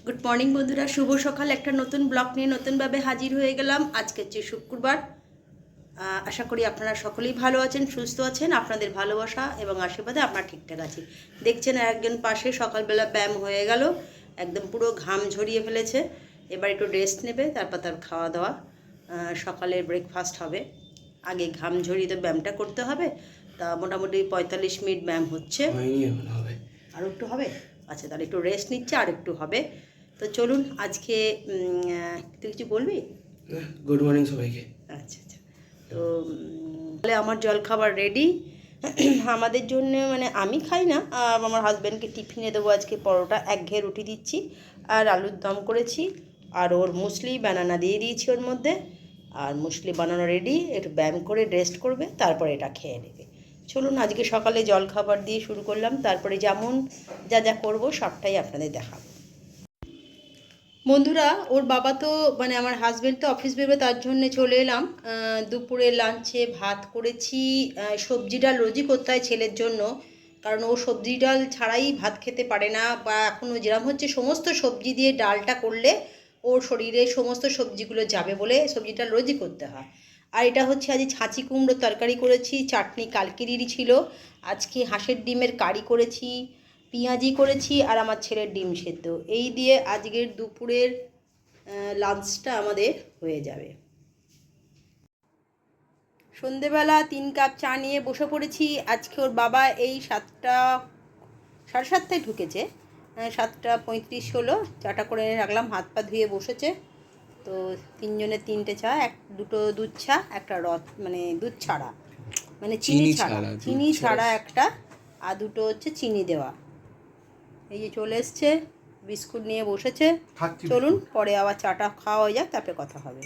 Good morning বন্ধুরা, শুভ সকাল। একটা নতুন ব্লগ নিয়ে নতুনভাবে হাজির হয়ে গেলাম। আজকে হচ্ছে শুক্রবার। আশা করি আপনারা সকলেই ভালো আছেন, সুস্থ আছেন। আপনাদের ভালোবাসা এবং আশীর্বাদে আপনারা ঠিকঠাক আছি। দেখছেন একজন পাশে সকালবেলা ব্যায়াম হয়ে গেল, একদম পুরো ঘাম ঝরিয়ে ফেলেছে। এবার একটু রেস্ট নেবে, তারপর তার খাওয়া দাওয়া, সকালের ব্রেকফাস্ট হবে। আগে ঘাম ঝরিয়ে তো ব্যায়ামটা করতে হবে। তা মোটামুটি 45 মিনিট ব্যায়াম হচ্ছে, আর একটু হবে। আচ্ছা, তাহলে একটু রেস্ট নিচ্ছে, আর একটু হবে। তো চলুন, আজকে তুই কিছু বলবি? গুড মর্নিং সবাইকে। আচ্ছা আচ্ছা, তো তাহলে আমার জলখাবার রেডি আমাদের জন্য। মানে আমি খাই না, আমার হাজব্যান্ডকে টিফিনে দেবো আজকে পরোটা, একঘেয়ে রুটি দিচ্ছি আর আলুর দম করেছি। আর ওর মুসলি বানানা দিয়ে দিয়েছি ওর মধ্যে। আর মুসলি বানানো রেডি, একটু ব্যায়াম করে রেস্ট করবে, তারপরে এটা খেয়ে নেবে। চলুন, আজকে সকালে জলখাবার দিয়ে শুরু করলাম, তারপরে যেমন যা যা করবো সবটাই আপনাদের দেখাবো। বন্ধুরা, ওর বাবা তো মানে আমার হাজব্যান্ড তো অফিস বেরোবে, তার জন্যে চলে এলাম। দুপুরে লাঞ্চে ভাত করেছি। সবজি ডাল রোজই করতে হয় ছেলের জন্য, কারণ ও সবজি ডাল ছাড়াই ভাত খেতে পারে না। বা এখনও যেরকম হচ্ছে, সমস্ত সবজি দিয়ে ডালটা করলে ওর শরীরে সমস্ত সবজিগুলো যাবে বলে সবজি ডাল রোজই করতে হয়। আর এটা হচ্ছে আজ ছাঁচি কুমড়োর তরকারি করেছি, চাটনি কালকেরই ছিল। আজকে হাঁসের ডিমের কারি করেছি, পেঁয়াজি করেছি, আর আমার ছেলের ডিম সেদ্ধ। এই দিয়ে আজকের দুপুরের লাঞ্চটা আমাদের হয়ে যাবে। সন্ধেবেলা 3 কাপ চা নিয়ে বসে পড়েছি। আজকে ওর বাবা এই 7টা, সাড়ে 7টায় ঢুকেছে, 7টা 35 হলো। চাটা করে এনে রাখলাম, হাত পা ধুয়ে বসেছে। তো 3জনের 3টে চা, দুটো দুধ চা, একটা মানে দুধ ছাড়া, মানে চিনি ছাড়া একটা, আর দুটো হচ্ছে চিনি দেওয়া। এই যে চলে এসছে, বিস্কুট নিয়ে বসেছে। চলুন, পরে আবার চাটা খাওয়া হয়ে যাক, তারপরে কথা হবে।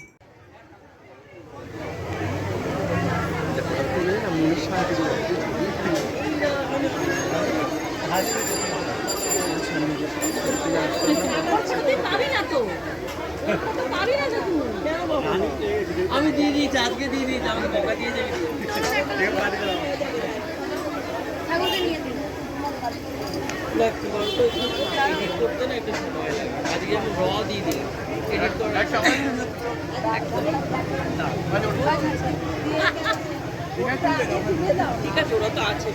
আমি দিয়ে দিয়েছি, আজকে দিয়ে দিয়েছি, আমাকে টাকা দিয়ে যাবি। করতে না একটু সময় লাগে, আজকে আমি র দিয়ে দিলাম, এডিট করার ঠিক আছে, ওরা তো আছে।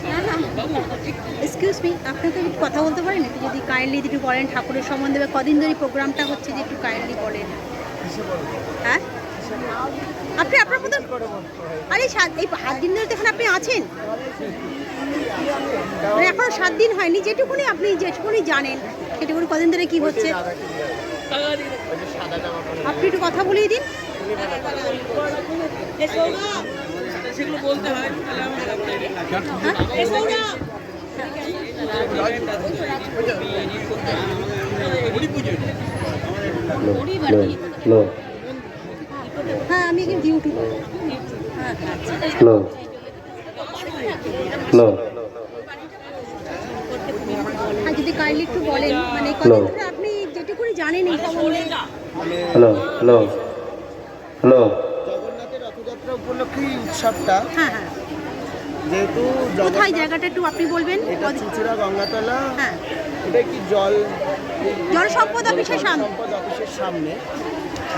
এক্সকিউজ মি, আপনাকে একটু কথা বলতে পারেন? একটু যদি কাইন্ডলি একটু বলেন ঠাকুরের সম্বন্ধে, বা কদিন ধরে প্রোগ্রামটা হচ্ছে, যে একটু কাইন্ডলি বলেন। হ্যাঁ, আপনি আপনার মতো, আরে এই 7 দিন ধরে তো এখানে আপনি আছেন, মানে এখনো 7 দিন হয়নি। যেটুকুনি আপনি জানেন সেটুকুনি, কদিন ধরে কি হচ্ছে আপনি একটু কথা বলিয়ে দিন। সেগুলো বলতে হয়। হ্যাঁ, আমি একটু ডিউটি করবো। হ্যাঁ, যদি কাইন্ডলি একটু বলেন, মানে কদিন ধরে আপনি যেটুকুনি জানেন এই সম্বন্ধে। জগন্নাথের রথযাত্রা উপলক্ষে এই উৎসবটা, হ্যাঁ হ্যাঁ, যেহেতু কোথায় জায়গাটা একটু আপনি বলবেন? এটা চুঁচুড়া গঙ্গাতলা। হ্যাঁ, এটা কি জল সম্পদ অফিসের সামনে, সম্পদ অফিসের সামনে,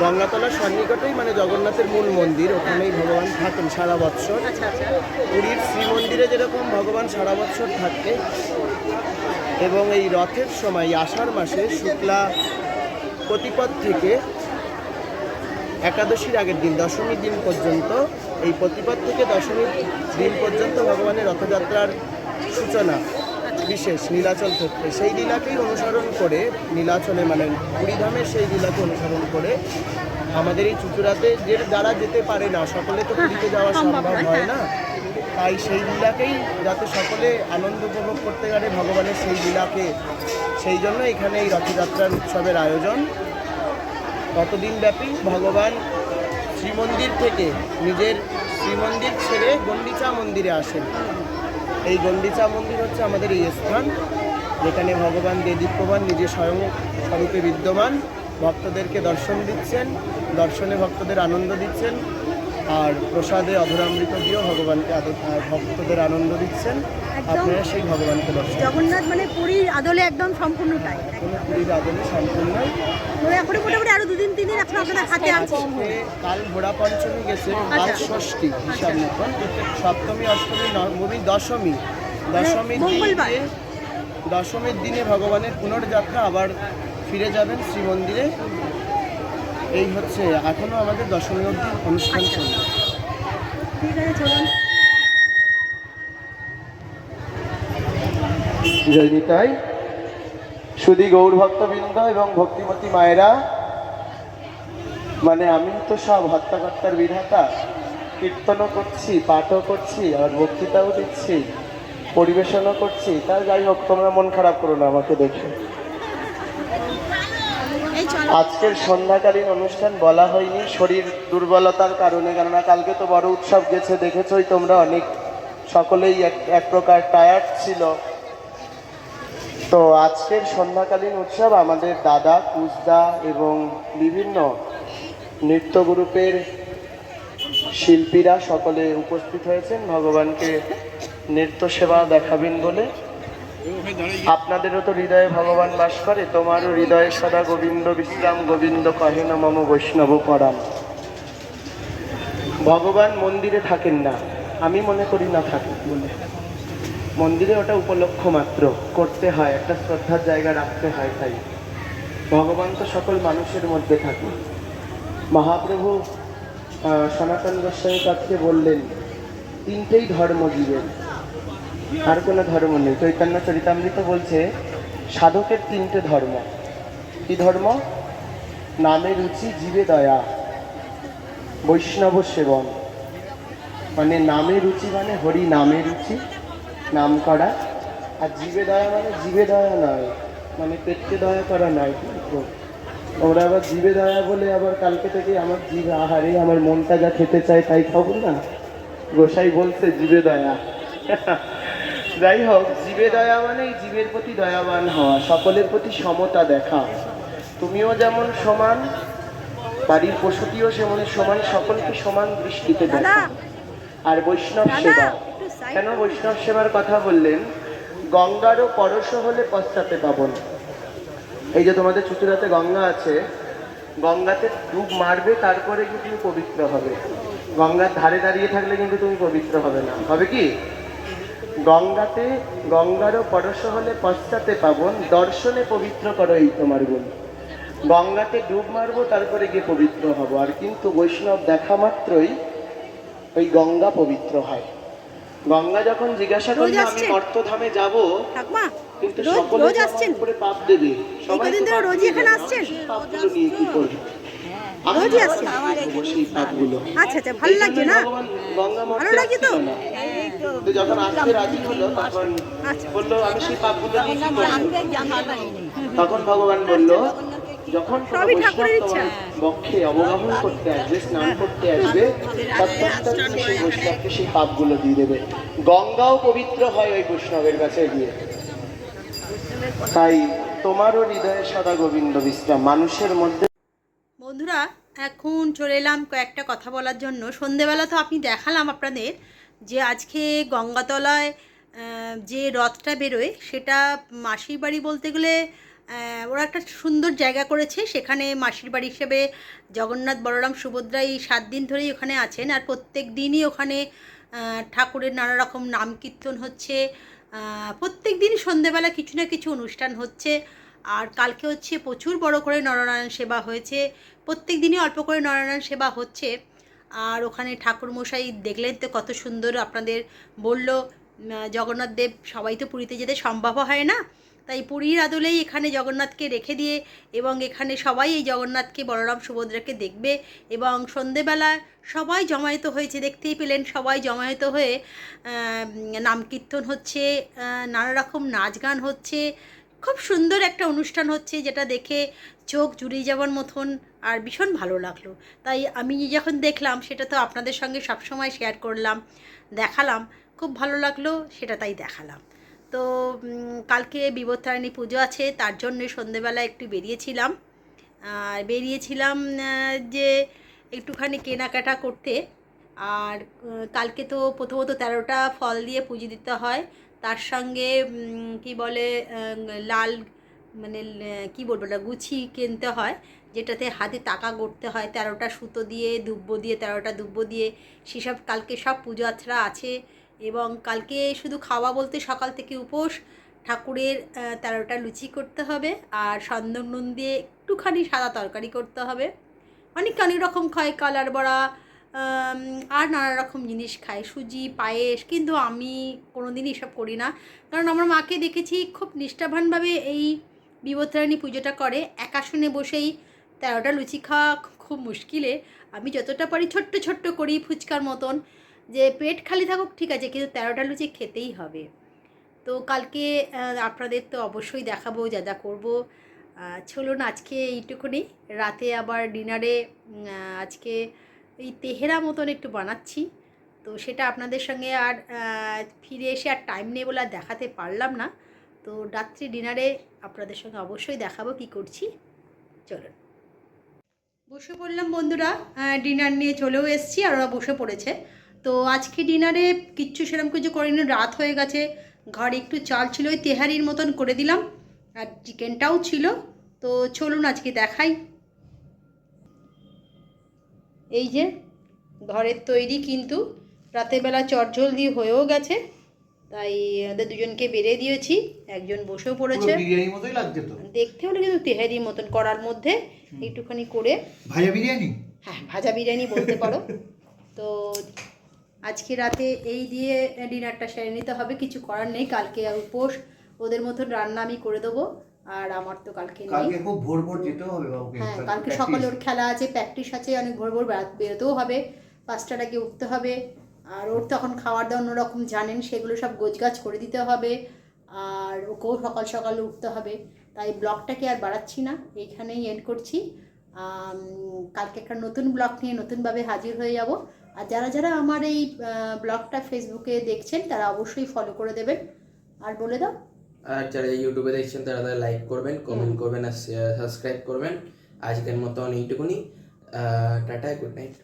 গঙ্গাতলার সন্নিকটেই মানে জগন্নাথের মূল মন্দির, ওখানেই ভগবান থাকেন সারা বৎসর। আচ্ছা আচ্ছা, পুরীর শ্রীমন্দিরে যেরকম ভগবান সারা বৎসর থাকে, এবং এই রথের সময় আষাঢ় মাসে শুক্লা প্রতিপদ থেকে একাদশীর আগের দিন, দশমীর দিন পর্যন্ত, এই প্রতিপদ থেকে দশমীর দিন পর্যন্ত ভগবানের রথযাত্রার সূচনা বিশেষ নীলাচল থেকে। সেই লীলাকেই অনুসরণ করে, নীলাচলে মানে পুরীধামের সেই লীলাকে অনুসরণ করে আমাদের এই চুঁচুড়াতে যারা যেতে পারে না, সকলে তো পুরীতে যাওয়া সম্ভব হয় না, তাই সেই লীলাকেই যাতে সকলে আনন্দ উপভোগ করতে পারে ভগবানের সেই লীলাকে, সেই জন্য এখানে এই রথযাত্রার উৎসবের আয়োজন। ততদিন ব্যাপী ভগবান শ্রীমন্দির থেকে নিজের শ্রীমন্দির ছেড়ে গন্ডিচা মন্দিরে আসেন। এই গন্ডিচা মন্দির হচ্ছে আমাদের এই স্থান, যেখানে ভগবান দেদীপ্যবান নিজে স্বয়ং স্বরূপে বিদ্যমান, ভক্তদেরকে দর্শন দিচ্ছেন, দর্শনে ভক্তদের আনন্দ দিচ্ছেন, আর প্রসাদে অধরামৃত দিয়েও ভগবানকে ভক্তদের আনন্দ দিচ্ছেন। একদম আপনারা সেই ভগবানকে দর্শন জগন্নাথ মানে পুরীর আদলে একদম সম্পূর্ণটাই। কোনো পুরীর আদলে সম্পূর্ণ। তবে এখনো মোটামুটি আরো 2-3 দিন এখন আপনাদের হাতে আছে। আজকে কাল ঘোড়া পঞ্চমী গেছে, কাল আচ্ছা। ষষ্ঠী হিসাব মতন, সপ্তমী অষ্টমী নবমী দশমী, দশমীর মঙ্গলবার। দিনে দশমীর দিনে ভগবানের পুনর্যাত্রা, আবার ফিরে যাবেন শ্রীমন্দিরে। এই হচ্ছে এখনো আমাদের দশমী অবধি অনুষ্ঠান আচ্ছা। চলবে। ঠিক আছে, চলুন। জয় নিতাই। শুধু গৌর ভক্তবৃন্দ এবং ভক্তিমতী মায়েরা, মানে আমি তো সব হত্যাকর্তার বিধাতা, কীর্তনও করছি, পাঠও করছি, আর বক্তৃতাও দিচ্ছি, পরিবেশনও করছি। তা যাই হোক, তোমরা মন খারাপ করো না আমাকে দেখে। এই চলো। আজকের সন্ধ্যাকালীন অনুষ্ঠান বলা হয়নি শরীর দুর্বলতার কারণে, কেননা কালকে তো বড় উৎসব গেছে, দেখেছই তোমরা, অনেক সকলেই এক প্রকার টায়ার্ড ছিল। তো আজকের সন্ধ্যাকালীন উৎসব আমাদের দাদা, কুচদা এবং বিভিন্ন নৃত্য গ্রুপের শিল্পীরা সকলে উপস্থিত হয়েছেন ভগবানকে নৃত্য সেবা দেখাবেন বলে। আপনাদেরও তো হৃদয়ে ভগবান বাস করে, তোমারও হৃদয়ে সদা গোবিন্দ বিশ্রাম, গোবিন্দ কহে না মম বৈষ্ণব পরাম। ভগবান মন্দিরে থাকেন না, আমি মনে করি না থাকেন বলে। মন্দিরে ওটা উপলক্ষ মাত্র, করতে হয়, একটা শ্রদ্ধার জায়গা রাখতে হয়। তাই ভগবান তো সকল মানুষের মধ্যে থাকে। মহাপ্রভু সনাতন গোস্বামী পাত্রে বললেন, তিনটেই ধর্ম জীবের, আর কোনো ধর্ম নেই। চৈতন্য চরিতামৃত বলছে সাধকের তিনটে ধর্ম। কি ধর্ম? নামে রুচি, জীবে দয়া, বৈষ্ণব সেবন। মানে নামে রুচি মানে হরি নামে রুচি, নাম করা। আর জীবে দয়া মানে জীবে দয়া নয়, মানে পেটকে দয়া করা নয়। ওরা আবার জীবে দয়া বলে আবার কালকে থেকে আমার জীব আহারে আমার মনটা যা খেতে চায় তাই খাবো না। গোসাই বলছে জীবে দয়া। যাই হোক, জীবে দয়া মানে এই জীবের প্রতি দয়াবান হওয়া, সকলের প্রতি সমতা দেখা। তুমিও যেমন সমান, বাড়ির পশুটিও সেমন সমান, সকলকে সমান দৃষ্টিতে দেখা। আর বৈষ্ণব সেবা, কেন বৈষ্ণব সেবার কথা বললেন? গঙ্গারও পরশ হলে পশ্চাতে পাবন। এই যে তোমাদের চুচুড়াতে গঙ্গা আছে, গঙ্গাতে ডুব মারবে, তারপরে কি তুমি পবিত্র হবে। গঙ্গার ধারে দাঁড়িয়ে থাকলে কিন্তু তুমি পবিত্র হবে না। হবে কি? গঙ্গাতে গঙ্গারও পরশ হলে পশ্চাতে পাবন, দর্শনে পবিত্র করো এই তোমার গুণ। গঙ্গাতে ডুব মারবো, তারপরে গিয়ে পবিত্র হব। আর কিন্তু বৈষ্ণব দেখা মাত্রই ওই গঙ্গা পবিত্র হয়। গঙ্গা যখন জিজ্ঞাসা করলো আমি মর্তধামে যাব, কিন্তু সকলে আমার উপরে পাপ দেবে, সবাই তো পাপ রোজই এখানে আসছেন, পাপগুলো নিয়ে কি করবে? রোজই আসছেন। সেই পাপগুলো, আচ্ছা আচ্ছা, ভালো লাগছে না? গঙ্গা ভালো লাগে তো? তো যখন আসতে রাজি হলো, তখন বললো আমি সেই পাপগুলো নিয়ে কি করবো? তখন ভগবান বললো, যখন কোনো বৈষ্ণব তোমার বক্ষে অবগাহন করতে আসবে, স্নান করতে আসবে, তৎক্ষণাৎ সেই বৈষ্ণবকে সেই পাপগুলো দিয়ে দেবে। গঙ্গাও পবিত্র হয় ওই বৈষ্ণবের কাছে গিয়ে। তাই তোমারও হৃদয়ে সদা গোবিন্দ বিশ্রাম। মানুষের মধ্যে বন্ধুরা, এখন চলে এলাম কয়েকটা কথা বলার জন্য। সন্ধেবেলা তো আপনি দেখালাম আপনাদের যে আজকে গঙ্গাতলায় যে রথটা বেরোয়, সেটা মাসির বাড়ি বলতে গেলে ওরা একটা সুন্দর জায়গা করেছে। সেখানে মাসির বাড়ি হিসেবে জগন্নাথ, বলরাম, সুভদ্রা এই 7 দিন ধরেই ওখানে আছেন। আর প্রত্যেক দিনই ওখানে ঠাকুরের নানা রকম নাম কীর্তন হচ্ছে, প্রত্যেক দিনই সন্ধেবেলা কিছু না কিছু অনুষ্ঠান হচ্ছে। আর কালকে হচ্ছে প্রচুর বড় করে নরনারায়ণ সেবা হয়েছে, প্রত্যেক দিনই অল্প করে নরনারায়ণ সেবা হচ্ছে। আর ওখানে ঠাকুরমশাই দেখলেন তো কত সুন্দর, আপনাদের বলল জগন্নাথ দেব, সবাই তো পুরীতে যেতে সম্ভব হয় না, তাই পুরীর আদলেই এখানে জগন্নাথকে রেখে দিয়ে, এবং এখানে সবাই এই জগন্নাথকে, বলরাম, সুভদ্রাকে দেখবে। এবং সন্ধেবেলা সবাই জমায়েত হয়েছে, দেখতেই পেলেন সবাই জমায়েত হয়ে নাম কীর্তন হচ্ছে, নানা রকম নাচ গান হচ্ছে, খুব সুন্দর একটা অনুষ্ঠান হচ্ছে, যেটা দেখে চোখ জুড়িয়ে যাওয়ার মতন আর ভীষণ ভালো লাগলো। তাই আমি যখন দেখলাম সেটা তো আপনাদের সঙ্গে সবসময় শেয়ার করলাম, দেখালাম, খুব ভালো লাগলো সেটা, তাই দেখালাম। তো কালকে বিপত্তারিণী পুজো আছে, তার জন্য সন্ধেবেলা একটু বেরিয়েছিলাম। আর বেরিয়েছিলাম যে একটুখানি কেনাকাটা করতে। আর কালকে তো প্রথমত 13টা ফল দিয়ে পুজো দিতে হয়, তার সঙ্গে কি বলে লাল মানে কি বলবো না গুছি কিনতে হয়, যেটাতে হাতে টাকা গড়তে হয়, 13টা সুতো দিয়ে দুব্বো দিয়ে 13টা দুব্বো দিয়ে, সেসব কালকে সব পুজো আচরা আছে। এবং কালকে শুধু খাওয়া বলতে সকাল থেকে উপোস, ঠাকুরের 13টা লুচি করতে হবে, আর সন্দন নুন দিয়ে একটুখানি সাদা তরকারি করতে হবে। অনেক অনেক রকম খায়, কালার বড়া আর নানা রকম জিনিস খায়, সুজি পায়েস, কিন্তু আমি কোনো দিনই এসব করি না। কারণ আমার মাকে দেখেছি খুব নিষ্ঠাবানভাবে এই বিপত্তারিণী পুজোটা করে। একাশনে বসেই 13টা লুচি খাওয়া খুব মুশকিলে। আমি যতটা পারি ছোট্ট ছোট্ট করি ফুচকার মতন, যে পেট খালি থাকুক ঠিক আছে, কিন্তু 13টা লুচি খেতেই হবে। তো কালকে আপনাদের তো অবশ্যই দেখাবো যা যা করবো। চলুন আজকে এইটুকুনি। রাতে আবার ডিনারে আজকে এই তেহেরা মতন একটু বানাচ্ছি, তো সেটা আপনাদের সঙ্গে আর ফিরে এসে আর টাইম নেই বলে আর দেখাতে পারলাম না। তো রাত্রি ডিনারে আপনাদের সঙ্গে অবশ্যই দেখাবো কি করছি। চলুন বসে পড়লাম বন্ধুরা, ডিনার নিয়ে চলেও এসেছি আর ওরা বসে পড়েছে। তো আজকে ডিনারে কিচ্ছু সেরকম কিছু করিনি, রাত হয়ে গেছে। ঘরে একটু চাল ছিল, ওই তেহারির মতন করে দিলাম, আর চিকেনটাও ছিল। তো চলুন আজকে দেখাই। এই যে ঘরের তৈরি, কিন্তু রাতের বেলা চটজলদি হয়েও গেছে, তাই ওদের দুজনকে বেড়ে দিয়েছি, একজন বসেও পড়েছে। বিরিয়ানির মতোই লাগছে তো দেখতে হলে কিন্তু তেহারির মতন করার মধ্যে একটুখানি করে। ভাজা বিরিয়ানি, হ্যাঁ ভাজা বিরিয়ানি বলতে পারো। তো আজকে রাতে এই দিয়ে ডিনারটা সেরে নিতে হবে, কিছু করার নেই। কালকে উপোস, ওদের মতন রান্না আমি করে দেবো, আর আমার তো কালকে নেই। কালকে খুব ভোর ভোর যেতেও হবে বাবুকে। হ্যাঁ কালকে সকালে ওর খেলা আছে, প্র্যাকটিস আছে, অনেক ভোর ভোর বেরোতেও হবে, 5টার আগে উঠতে হবে। আর ওর তখন খাওয়ার দাওয়ার অন্যরকম জানেন, সেগুলো সব গোছগাছ করে দিতে হবে, আর ওকেও সকাল সকাল উঠতে হবে। তাই ব্লগটাকে আর বাড়াচ্ছি না, এইখানেই এন্ড করছি। কালকে একটা নতুন ব্লগ নিয়ে নতুনভাবে হাজির হয়ে যাব। আর যারা যারা আমার এই ব্লগটা ফেসবুকে দেখছেন তারা অবশ্যই ফলো করে দেবেন। আর বলে দাও। আর যারা ইউটিউবে দেখছেন তারা লাইক করবেন, কমেন্ট করবেন আর সাবস্ক্রাইব করবেন। আজকের মতন এইটুকুনি। Tata, good night.